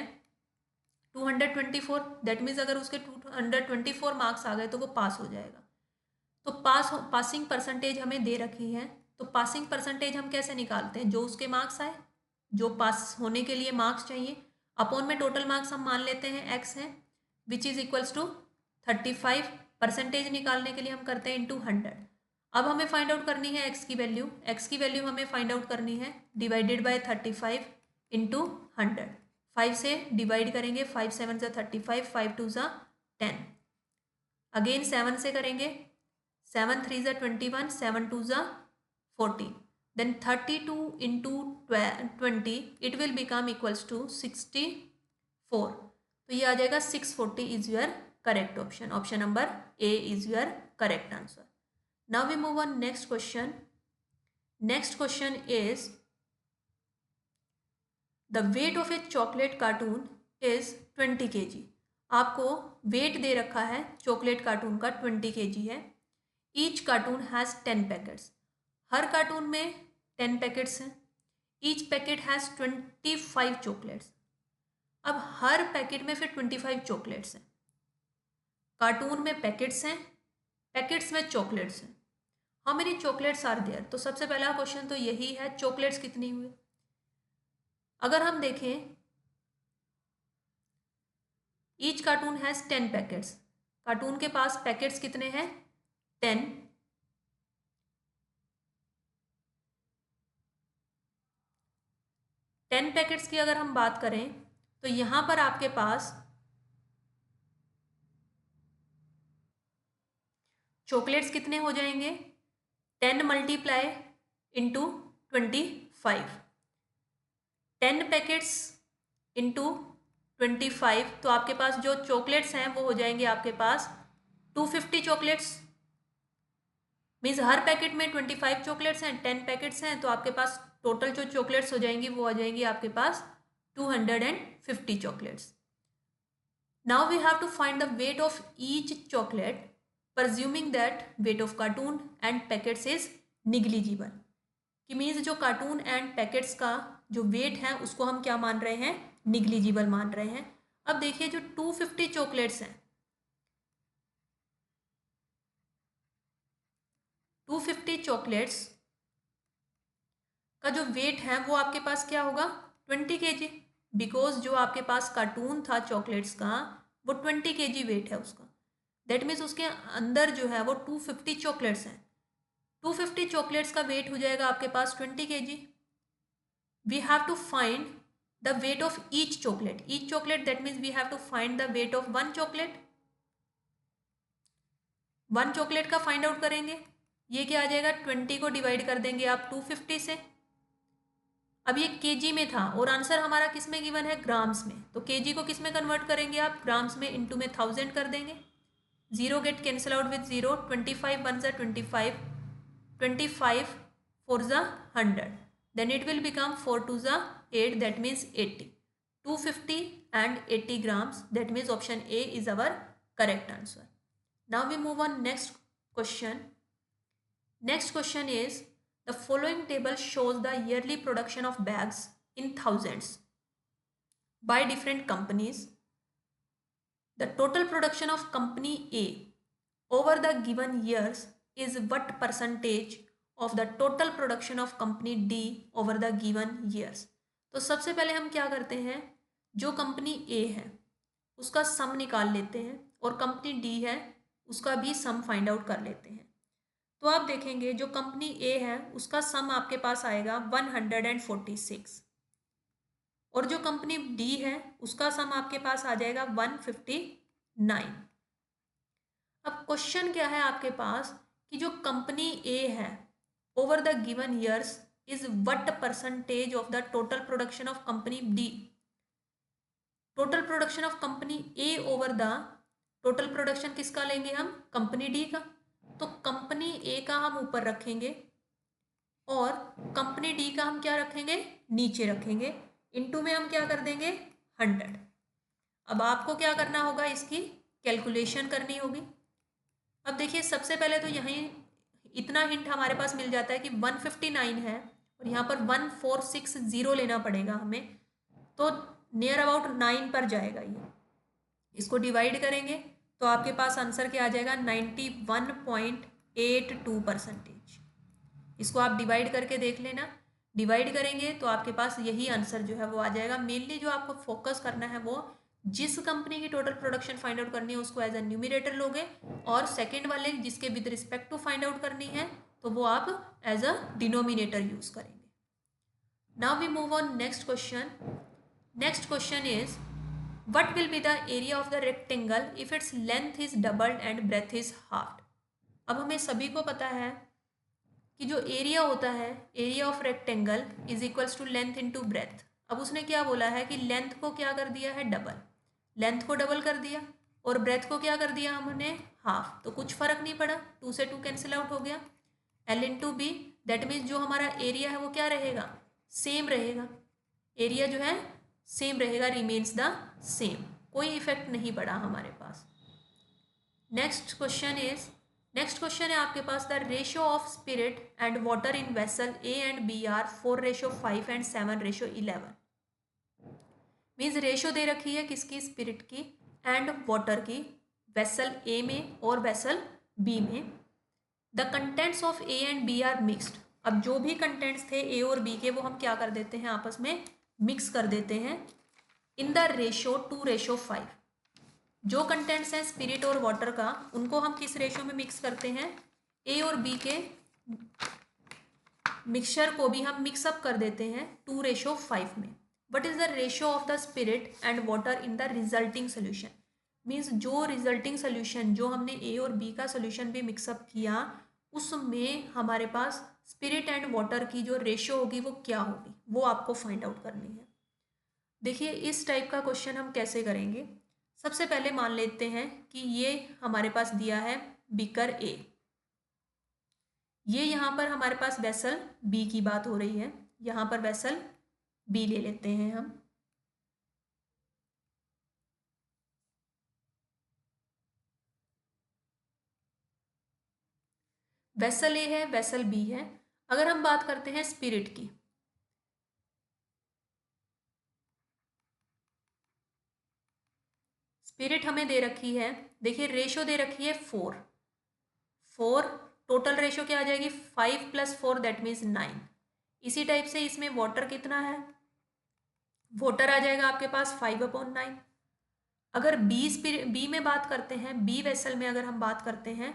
224। दैट मीन्स अगर उसके 224 मार्क्स आ गए तो वो पास हो जाएगा। तो पासिंग परसेंटेज हमें दे रखी है, तो पासिंग परसेंटेज हम कैसे निकालते हैं, जो उसके मार्क्स आए, जो पास होने के लिए मार्क्स चाहिए, अपॉन में टोटल मार्क्स हम मान लेते हैं एक्स है, which is equals to 35। Percentage निकालने के लिए हम करते हैं इंटू 100। अब हमें फाइंड आउट करनी है एक्स की वैल्यू। एक्स की वैल्यू हमें फाइंड आउट करनी है डिवाइडेड बाय 35 इंटू 100। 5 से डिवाइड करेंगे, 5 7 ज़ा 35, 5 2 ज़ा 10। अगेन 7 से करेंगे, 7 3 ज़ा 21, 7 2 ज़ा 40। Then 32 into 20 it will become equals to 64। तो ये आ जाएगा 640 is your correct option. Option number A is your correct answer. Now we move on next question. Next question is the weight of a chocolate cartoon is 20 kg. आपको wait दे रखा है chocolate cartoon का 20 kg है। Each cartoon has 10 packets. Her cartoon में 10 packets हैं। Each packet has 25 chocolates. अब हर packet में फिर 25 चॉकलेट्स हैं। कार्टून में पैकेट्स हैं, पैकेट्स में चॉकलेट्स हैं। How many chocolates are there. तो सबसे पहला क्वेश्चन तो यही है, चॉकलेट्स कितनी हुई। अगर हम देखें each cartoon has 10 packets, cartoon के पास पैकेट्स कितने हैं 10। टेन पैकेट्स की अगर हम बात करें तो यहां पर आपके पास चॉकलेट्स कितने हो जाएंगे 10 मल्टीप्लाई इंटू 25। 10 पैकेट्स इंटू 25, तो आपके पास जो चॉकलेट्स हैं वो हो जाएंगे आपके पास 250 चॉकलेट्स। मीन्स हर पैकेट में 25 चॉकलेट्स हैं, 10 पैकेट्स हैं, तो आपके पास टोटल जो चॉकलेट्स हो जाएंगी वो आ जाएंगी आपके पास 250 chocolates. Now we have to find the weight of each chocolate presuming that weight of cartoon and packets is negligible। कि मीन्स जो कार्टून एंड पैकेट्स का जो वेट है उसको हम क्या मान रहे हैं, निग्लिजिबल मान रहे हैं। अब देखिए जो 250 चॉकलेट्स हैं, 250 चॉकलेट्स का जो वेट है वो आपके पास क्या होगा 20 kg। बिकॉज जो आपके पास कार्टून था चॉकलेट्स का वो 20 kg वेट है उसका। दैट मीन्स उसके अंदर जो है वो 250 चॉकलेट्स हैं। 250 चॉकलेट्स का वेट हो जाएगा आपके पास 20 kg। We have to find the weight of each chocolate. Each chocolate that means we have to find the weight of one chocolate. One chocolate का फाइंड आउट करेंगे ये क्या आ जाएगा, 20 को डिवाइड कर देंगे आप 250 से। अब ये केजी में था और आंसर हमारा किस में गिवन है, ग्राम्स में, तो केजी को किस में कन्वर्ट करेंगे आप, ग्राम्स में, इनटू में 1000 कर देंगे। Zero get cancel out with zero, 25 one ज़ा 25, 25 फोर ज़ा 100, then it will become 4 two ज़ा 8, that means 80, 250 and 80 grams, that means option A is our correct answer. Now we move on next question. Next question is, the following table shows the yearly production of bags in thousands by different companies. The total production of company A over the given years is what percentage of the total production of company D over the given years. तो सबसे पहले हम क्या करते हैं, जो company ए है उसका सम निकाल लेते हैं और कंपनी डी है उसका भी सम फाइंड आउट कर लेते हैं। तो आप देखेंगे जो कंपनी ए है उसका सम आपके पास आएगा 146 और जो कंपनी डी है उसका सम आपके पास आ जाएगा 159। अब क्वेश्चन क्या है आपके पास कि जो कंपनी ए है over the given years is what percentage of the total production of company D. Total production of company A over the total production किसका लेंगे हम, कंपनी डी का। तो कंपनी ए का हम ऊपर रखेंगे और कंपनी डी का हम क्या रखेंगे, नीचे रखेंगे, इनटू में हम क्या कर देंगे 100। अब आपको क्या करना होगा, इसकी कैलकुलेशन करनी होगी। अब देखिए सबसे पहले तो यहीं इतना हिंट हमारे पास मिल जाता है कि 159 है और यहाँ पर 1460 लेना पड़ेगा हमें, तो नियर अबाउट 9 पर जाएगा ये। इसको डिवाइड करेंगे तो आपके पास आंसर क्या आ जाएगा, 91.82%। इसको आप डिवाइड करके देख लेना, डिवाइड करेंगे तो आपके पास यही आंसर जो है वो आ जाएगा। मेनली जो आपको फोकस करना है वो जिस कंपनी की टोटल प्रोडक्शन फाइंड आउट करनी है उसको एज अ न्यूमिनेटर लोगे और सेकेंड वाले जिसके with respect to find out करनी है तो वो आप एज अ डिनोमिनेटर यूज करेंगे। Now we move on next question. Next question is, what will be the area of the rectangle if its length is doubled and breadth is halved। अब हमें सभी को पता है कि जो एरिया होता है, area of rectangle is equals to length into breadth. अब उसने क्या बोला है कि लेंथ को क्या कर दिया है, डबल, लेंथ को डबल कर दिया और ब्रेथ को क्या कर दिया हमने, हाफ। तो कुछ फर्क नहीं पड़ा, 2 से 2 कैंसिल आउट हो गया, L into B, that means जो हमारा एरिया है वो क्या रहेगा, सेम रहेगा। एरिया जो है सेम रहेगा, रिमेन्स द सेम, कोई इफेक्ट नहीं पड़ा हमारे पास। Next question is, next question है आपके पास, the ratio of spirit and water in vessel A and B are 4:5 and 7:11। Means ratio दे रखी है किसकी, स्पिरिट की एंड वाटर की, वेसल ए में और वेसल बी में। The contents of A and B are mixed. अब जो भी कंटेंट्स थे ए और बी के वो हम क्या कर देते हैं, आपस में मिक्स कर देते हैं इन द रेशियो 2:5। जो कंटेंट्स हैं स्पिरिट और वाटर का उनको हम किस रेशियो में मिक्स करते हैं, ए और बी के मिक्सचर को भी हम मिक्सअप कर देते हैं 2:5 में। What is the ratio of the spirit and water in the resulting solution. Means जो रिजल्टिंग सोल्यूशन जो हमने ए और बी का सोल्यूशन भी मिक्सअप किया उसमें हमारे पास स्पिरिट एंड वाटर की जो रेशियो होगी वो क्या होगी, वो आपको फाइंड आउट करनी है। देखिए इस टाइप का क्वेश्चन हम कैसे करेंगे। सबसे पहले मान लेते हैं कि ये हमारे पास दिया है बीकर ए, ये यहाँ पर हमारे पास वेसल बी की बात हो रही है, यहाँ पर वेसल बी ले लेते हैं हम। वेसल ए है, वेसल बी है। अगर हम बात करते हैं स्पिरिट की, स्पिरिट हमें दे रखी है, देखिए रेशो दे रखी है 4, टोटल रेशो क्या आ जाएगी 5 + 4 दैट मीन्स 9। इसी टाइप से इसमें वाटर कितना है, वाटर आ जाएगा आपके पास 5/9। अगर बी में बात करते हैं, बी वेसल में अगर हम बात करते हैं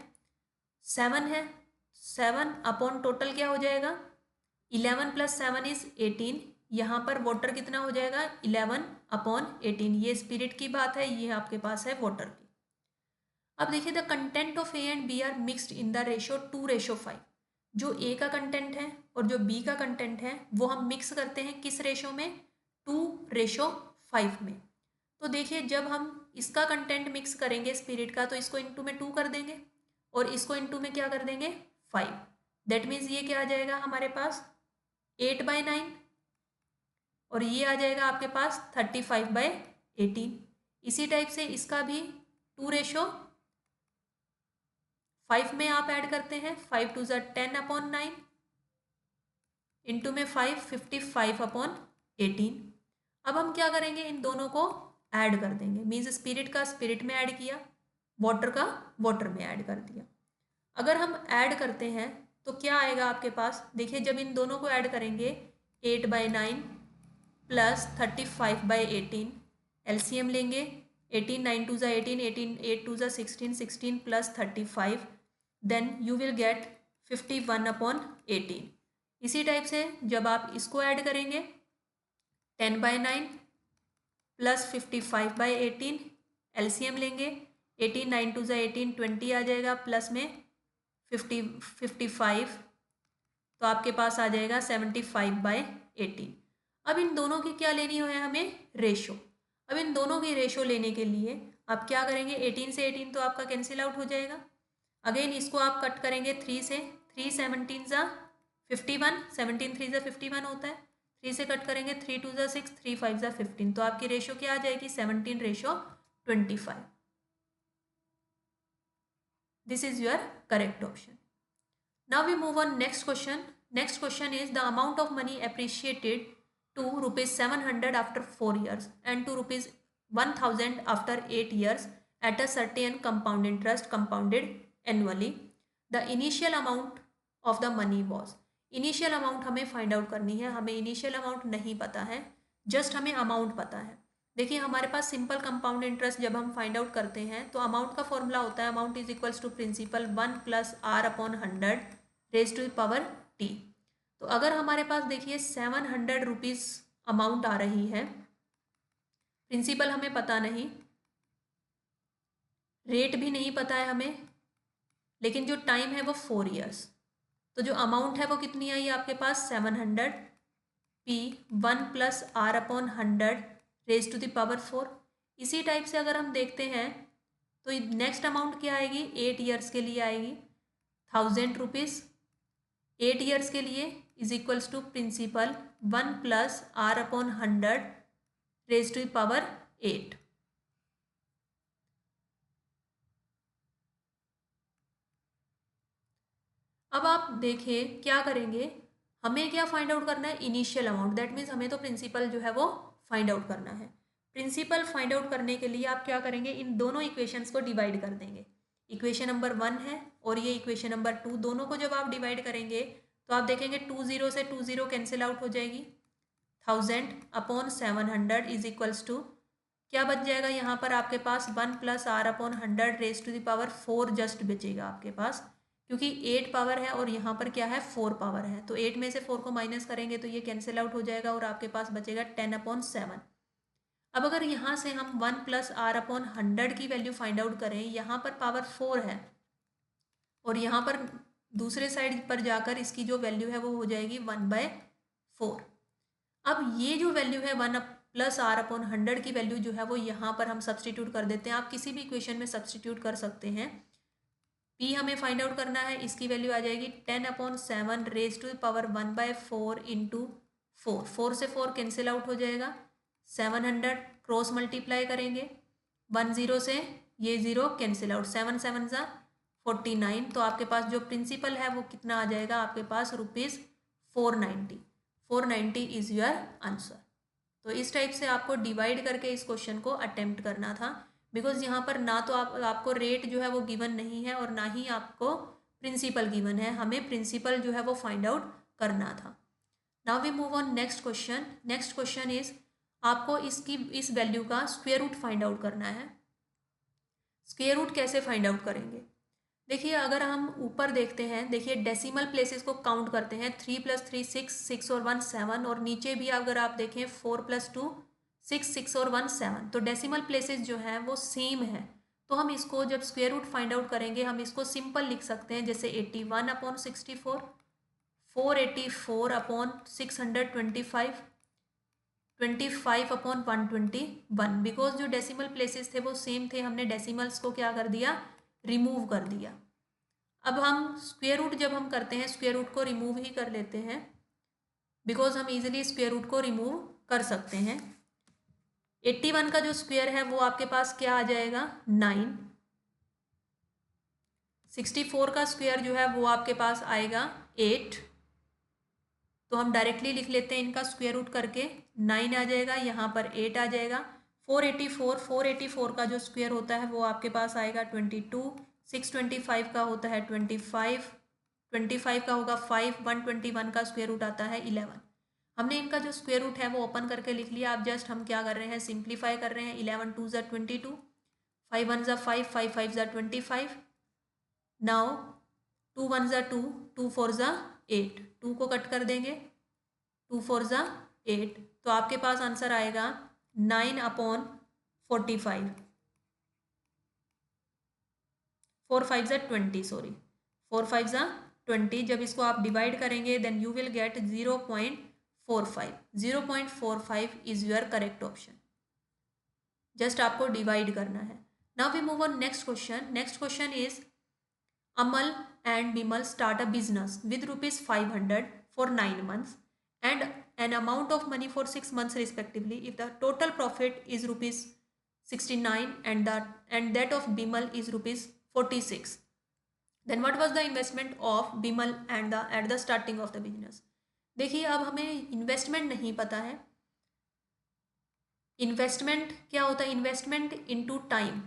7 है, 7 अपॉन टोटल क्या हो जाएगा 11 + 7 इज 18। यहाँ पर वाटर कितना हो जाएगा 11/18। ये स्पिरिट की बात है, ये आपके पास है वाटर की। अब देखिए, the content of A and B are mixed in the ratio 2:5। जो ए का कंटेंट है और जो बी का कंटेंट है वो हम मिक्स करते हैं किस रेशो में, 2:5 में। तो देखिए, जब हम इसका कंटेंट मिक्स करेंगे स्पिरिट का, तो इसको इंटू में 2 कर देंगे और इसको इंटू में क्या कर देंगे, 5। दैट मीन्स ये क्या आ जाएगा हमारे पास, 8/9, और ये आ जाएगा आपके पास 35/18। इसी टाइप से इसका भी 2:5 में आप ऐड करते हैं, 5 2 10/9, इंटू में 5 55/18। अब हम क्या करेंगे, इन दोनों को ऐड कर देंगे, मीन्स स्पिरिट का स्पिरिट में ऐड किया, वाटर का वाटर में ऐड कर दिया। अगर हम ऐड करते हैं तो क्या आएगा आपके पास, देखिए जब इन दोनों को ऐड करेंगे, 8/9 प्लस 35/18, एलसीएम लेंगे, 18 9 2 18, 18 8 2 16, 16 plus 35, then you will get 51/18। इसी टाइप से जब आप इसको ऐड करेंगे, 10/9 प्लस 55/18, एलसीएम लेंगे, 18 9 2 18, 20 आ जाएगा, प्लस में 55, तो आपके पास आ जाएगा 75/18। अब इन दोनों की क्या लेनी है हमें, रेशो। अब इन दोनों की रेशो लेने के लिए आप क्या करेंगे, 18 से 18 तो आपका कैंसिल आउट हो जाएगा। अगेन इसको आप कट करेंगे 3 से, 3 17 ज़ा 51, 17 3 ज़ा 51 होता है, 3 से कट करेंगे, 3 2 ज़ा 6, 3 5 ज़ा 15, तो आपकी रेशो क्या आ जाएगी, 17:25। This is your correct option. Now we move on next question. Next question is the amount of money appreciated to ₹700 after 4 years and to ₹1,000 after 8 years at a certain compound interest compounded annually. The initial amount of the money was. Initial amount हमें find out करनी है, हमें initial amount नहीं पता है, just हमें amount पता है। देखिए हमारे पास सिंपल कंपाउंड इंटरेस्ट जब हम फाइंड आउट करते हैं तो अमाउंट का फॉर्मूला होता है, amount is equals to principal 1 + r/100 raise to the power t। तो अगर हमारे पास देखिए 700 रुपीज़ अमाउंट आ रही है, प्रिंसिपल हमें पता नहीं, रेट भी नहीं पता है हमें, लेकिन जो टाइम है वो 4 ईयर्स, तो जो अमाउंट है वो कितनी आई आपके पास, 700 p 1 + r/100 raise to the power 4। इसी टाइप से अगर हम देखते हैं तो नेक्स्ट अमाउंट क्या आएगी, 8 ईयर्स के लिए आएगी 1000 रुपीज़। 8 ईयर्स के लिए is equals to principal 1 + r/100 raise to the power 8। अब आप देखिए क्या करेंगे, हमें क्या फाइंड आउट करना है, इनिशियल अमाउंट। दैट मीन्स हमें तो प्रिंसिपल जो है वो फाइंड आउट करना है। प्रिंसिपल फाइंड आउट करने के लिए आप क्या करेंगे, इन दोनों इक्वेशंस को डिवाइड कर देंगे। इक्वेशन नंबर 1 है और ये इक्वेशन नंबर 2, दोनों को जब आप डिवाइड करेंगे तो आप देखेंगे 2 0 से 2 0 कैंसिल आउट हो जाएगी, 1000/700 इज इक्वल्स टू क्या बच जाएगा यहाँ पर आपके पास, 1 + r/100 raise to the power 4 just बचेगा आपके पास, क्योंकि 8 पावर है और यहाँ पर क्या है, 4 पावर है, तो 8 में से 4 को माइनस करेंगे तो ये कैंसिल आउट हो जाएगा और आपके पास बचेगा 10/7। अब अगर यहाँ से हम 1 + r/100 की वैल्यू फाइंड आउट करें, यहाँ पर पावर 4 है और यहाँ पर दूसरे साइड पर जाकर इसकी जो वैल्यू है वो हो जाएगी 1/4। अब ये जो वैल्यू है 1 + r/100 की वैल्यू जो है वो यहाँ पर हम सब्सटीट्यूट कर देते हैं, आप किसी भी इक्वेशन में सब्सटीट्यूट कर सकते हैं। p हमें फाइंड आउट करना है, इसकी वैल्यू आ जाएगी 10/7 raise to the power 1/4 into 4, 4 से 4 कैंसिल आउट हो जाएगा, 700 क्रॉस मल्टीप्लाई करेंगे, 1 0 से ये 0 कैंसिल आउट, 7 7 ज़ा 49, तो आपके पास जो प्रिंसिपल है वो कितना आ जाएगा आपके पास, ₹490। 490 इज़ योर आंसर। तो इस टाइप से आपको डिवाइड करके इस क्वेश्चन को अटेम्प्ट करना था, बिकॉज यहाँ पर ना तो आपको रेट जो है वो गिवन नहीं है और ना ही आपको प्रिंसिपल गिवन है, हमें प्रिंसिपल जो है वो फाइंड आउट करना था। Now we move on next question. Next question is आपको इस वैल्यू का स्क्वायर रूट फाइंड आउट करना है। स्क्वायर रूट कैसे फाइंड आउट करेंगे, देखिए अगर हम ऊपर देखते हैं, देखिए डेसिमल प्लेसेस को काउंट करते हैं, 3 + 3 6, 6 और 1 7, और नीचे भी अगर आप देखें 4 + 2 6, 6 और 1 7, तो डेसिमल प्लेसेस जो हैं वो सेम है, तो हम इसको जब स्क्वायर रूट फाइंड आउट करेंगे हम इसको सिंपल लिख सकते हैं, जैसे 81/64, 484/625, 25/121, बिकॉज जो डेसिमल प्लेसेस थे वो सेम थे, हमने डेसिमल्स को क्या कर दिया, रिमूव कर दिया। अब हम स्क्वायर रूट जब हम करते हैं स्क्वायर रूट को रिमूव ही कर लेते हैं, बिकॉज हम इजीली स्क्वायर रूट को रिमूव कर सकते हैं। 81 का जो स्क्वायर है वो आपके पास क्या आ जाएगा, 9। 64 का स्क्वायर जो है वो आपके पास आएगा 8। तो हम डायरेक्टली लिख लेते हैं इनका स्क्वायर रूट करके, 9 आ जाएगा, यहाँ पर 8 आ जाएगा। 484 का जो स्क्वायर होता है वो आपके पास आएगा 22। 625 का होता है 25, 25 का होगा 5, 121 का स्क्वायर रूट आता है 11। हमने इनका जो स्क्वायर रूट है वो ओपन करके लिख लिया। अब जस्ट हम क्या कर रहे हैं, सिंप्लीफाई कर रहे हैं। 11 2 ज़ा 22, 5 1 ज़ा 5, 5 5 ज़ा 25। नाउ 2 1 ज़ा 2, 2 4 ज़ा 8, 2 को कट कर देंगे, 2 4 ज़ा 8, तो आपके पास आंसर आएगा 9/45, 4 5 ज़ा 20, सॉरी 4 5 ज़ा 20। जब इसको आप डिवाइड करेंगे then you will get 0.45। 0.45 is your correct option. Just आपको डिवाइड करना है। Now we move on next question. Next question is Amal and Bimal start a business with ₹500 for 9 months and an amount of money for 6 months respectively. If the total profit is ₹69 and that of Bimal is ₹46, then what was the investment of Bimal and at the starting of the business? देखिए अब हमें investment नहीं पता है। Investment क्या होता है, investment into time,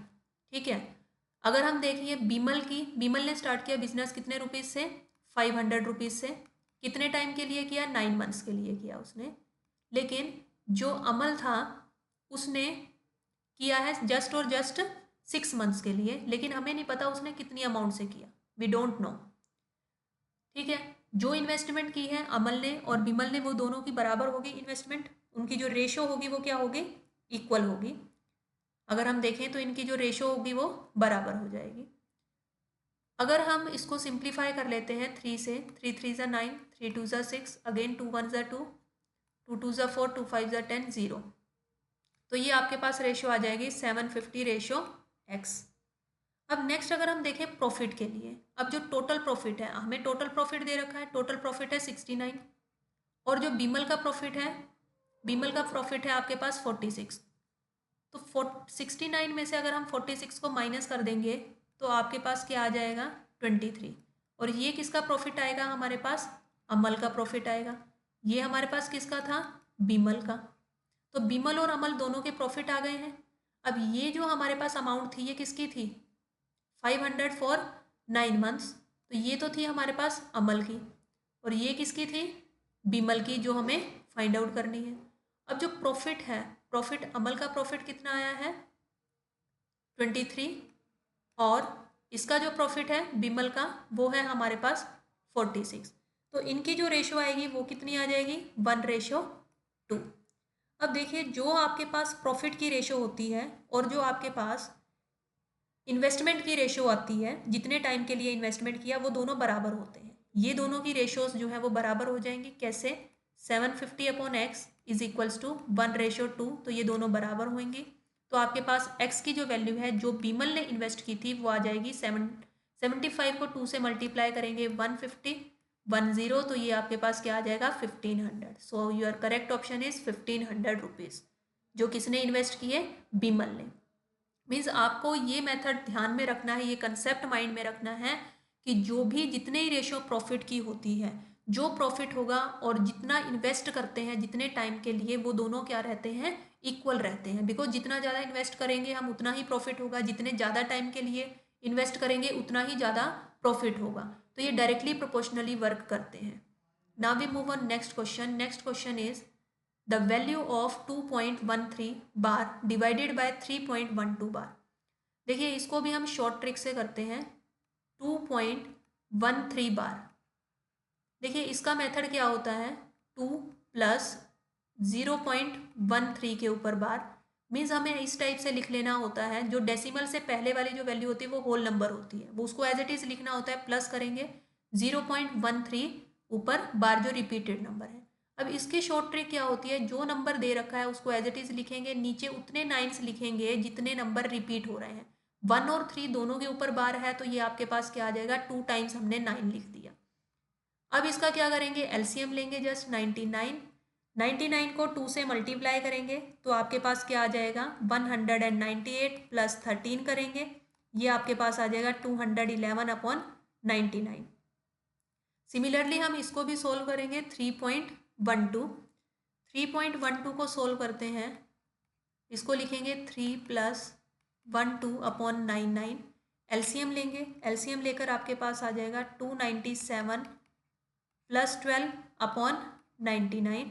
ठीक है। अगर हम देखिए बीमल ने स्टार्ट किया बिजनेस कितने रुपीज़ से, 500 रुपीज़ से। कितने टाइम के लिए किया, 9 मंथ्स के लिए किया उसने। लेकिन जो अमल था उसने किया है जस्ट और जस्ट 6 मंथ्स के लिए, लेकिन हमें नहीं पता उसने कितनी अमाउंट से किया, वी डोंट नो, ठीक है। जो इन्वेस्टमेंट की है अमल ने और बिमल ने वो दोनों की बराबर होगी इन्वेस्टमेंट, उनकी जो रेशो होगी वो क्या होगी, इक्वल होगी। अगर हम देखें तो इनकी जो रेशो होगी वो बराबर हो जाएगी। अगर हम इसको सिंप्लीफाई कर लेते हैं 3 से, 3 3 ज़ा 9, 3 2 ज़ा 6, अगेन 2 1 ज़ा 2, 2 2 ज़ा 4, 2 5 ज़ा 10, 0। तो ये आपके पास रेशो आ जाएगी 750/x। अब नेक्स्ट अगर हम देखें प्रॉफिट के लिए, अब जो टोटल प्रॉफिट है, हमें टोटल प्रॉफिट दे रखा है, टोटल प्रॉफिट है 69 और जो बीमल का प्रॉफिट है आपके पास 46। तो 69 में से अगर हम 46 को माइनस कर देंगे तो आपके पास क्या आ जाएगा, 23। और ये किसका प्रॉफिट आएगा, हमारे पास अमल का प्रॉफिट आएगा। ये हमारे पास किसका था, बीमल का। तो बीमल और अमल दोनों के प्रॉफिट आ गए हैं। अब ये जो हमारे पास अमाउंट थी ये किसकी थी, 500 फॉर 9 मंथ्स, तो ये तो थी हमारे पास अमल की और ये किसकी थी, बीमल की, जो हमें फाइंड आउट करनी है। अब जो प्रॉफिट है, प्रॉफिट अमल का प्रॉफिट कितना आया है 23 और इसका जो प्रॉफिट है बीमल का वो है हमारे पास 46। तो इनकी जो रेशो आएगी वो कितनी आ जाएगी, 1:2। अब देखिए जो आपके पास प्रॉफिट की रेशो होती है और जो आपके पास इन्वेस्टमेंट की रेशो आती है, जितने टाइम के लिए इन्वेस्टमेंट किया वो दोनों बराबर होते हैं। ये दोनों की रेशोज जो है वो बराबर हो जाएंगी। कैसे, 750/x इज इक्वल्स टू 1:2, तो ये दोनों बराबर होंगी। तो आपके पास x की जो वैल्यू है जो बीमल ने इन्वेस्ट की थी वो आ जाएगी 75 को 2 से मल्टीप्लाई करेंगे 150, 10, तो ये आपके पास क्या आ जाएगा 1500। So your correct option is 1500 rupees, जो किसने इन्वेस्ट किए, बीमल ने। मीन्स आपको ये मेथड ध्यान में रखना है, ये कंसेप्ट माइंड में रखना है कि जो भी जितने ही रेशो प्रॉफिट की होती है, जो प्रॉफिट होगा और जितना इन्वेस्ट करते हैं जितने टाइम के लिए, वो दोनों क्या रहते हैं, इक्वल रहते हैं। बिकॉज जितना ज़्यादा इन्वेस्ट करेंगे हम उतना ही प्रॉफिट होगा, जितने ज़्यादा टाइम के लिए इन्वेस्ट करेंगे उतना ही ज़्यादा प्रॉफिट होगा। तो ये डायरेक्टली प्रोपोर्शनली वर्क करते हैं। नाउ we move on next question. Next question इज the value of 2.13 बार डिवाइडेड बाय 3.12 बार। देखिए इसको भी हम शॉर्ट ट्रिक से करते हैं। 2.13 बार, देखिए इसका मेथड क्या होता है, 2 + 0.13 के ऊपर बार मीन्स हमें इस टाइप से लिख लेना होता है, जो डेसिमल से पहले वाली जो वैल्यू होती है वो होल नंबर होती है, वो उसको एज इट इज़ लिखना होता है, प्लस करेंगे 0.13 ऊपर बार जो रिपीटेड नंबर है। अब इसकी शॉर्ट ट्रिक क्या होती है, जो नंबर दे रखा है उसको एज इट इज़ लिखेंगे, नीचे उतने नाइन्स लिखेंगे जितने नंबर रिपीट हो रहे हैं। 1 और 3 दोनों के ऊपर बार है, तो ये आपके पास क्या आ जाएगा, 2 टाइम्स हमने 9 लिख दिया। अब इसका क्या करेंगे, एलसीएम लेंगे जस्ट 99, 99 को 2 से मल्टीप्लाई करेंगे तो आपके पास क्या आ जाएगा 198 प्लस 13 करेंगे, ये आपके पास आ जाएगा 211 अपॉन 99। सिमिलरली हम इसको भी सोल्व करेंगे 3.12, 3.12 को सोल्व करते हैं, इसको लिखेंगे 3 प्लस 12 अपॉन 99, एलसीएम लेंगे, एलसीएम लेकर आपके पास आ जाएगा 297 प्लस 12 अपॉन 99।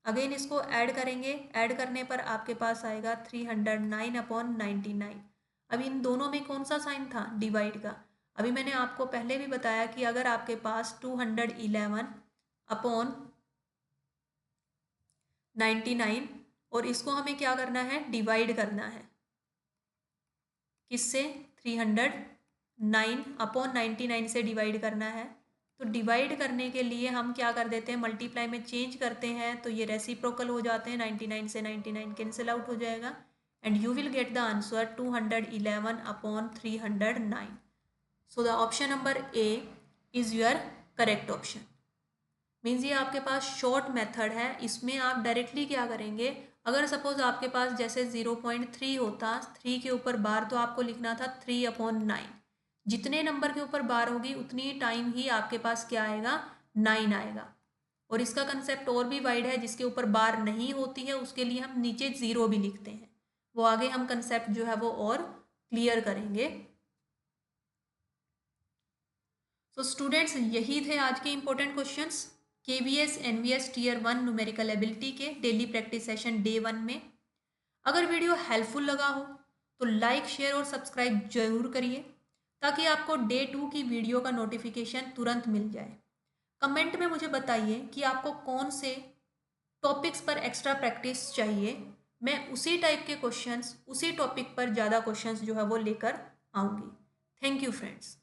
अगेन इसको ऐड करेंगे, ऐड करने पर आपके पास आएगा 309 अपॉन 99। अब इन दोनों में कौन सा साइन था, डिवाइड का। अभी मैंने आपको पहले भी बताया कि अगर आपके पास 211 अपॉन 99 और इसको हमें क्या करना है, डिवाइड करना है, किससे, 309 अपॉन 99 से डिवाइड करना है। तो डिवाइड करने के लिए हम क्या कर देते हैं, मल्टीप्लाई में चेंज करते हैं, तो ये रेसिप्रोकल हो जाते हैं, 99 से 99 कैंसिल आउट हो जाएगा, and you will get the answer 211 upon 309। So the option number A is your correct option. Means ये आपके पास शॉर्ट मेथड है, इसमें आप डायरेक्टली क्या करेंगे, अगर सपोज आपके पास जैसे 0.3 होता, 3 के ऊपर बार, तो आपको लिखना था 3 अपॉन 9, जितने नंबर के ऊपर बार होगी उतनी टाइम ही आपके पास क्या आएगा, 9 आएगा। और इसका कंसेप्ट और भी वाइड है, जिसके ऊपर बार नहीं होती है उसके लिए हम नीचे 0 भी लिखते हैं, वो आगे हम कंसेप्ट जो है वो और क्लियर करेंगे। सो स्टूडेंट्स, यही थे आज के important questions KVS NVS Tier 1 numerical ability के डेली प्रैक्टिस सेशन डे 1 में। अगर वीडियो हेल्पफुल लगा हो तो लाइक, शेयर और सब्सक्राइब जरूर करिए, ताकि आपको डे 2 की वीडियो का नोटिफिकेशन तुरंत मिल जाए। कमेंट में मुझे बताइए कि आपको कौन से टॉपिक्स पर एक्स्ट्रा प्रैक्टिस चाहिए, मैं उसी टाइप के क्वेश्चंस, उसी टॉपिक पर ज़्यादा क्वेश्चंस जो है वो लेकर आऊँगी। Thank you friends.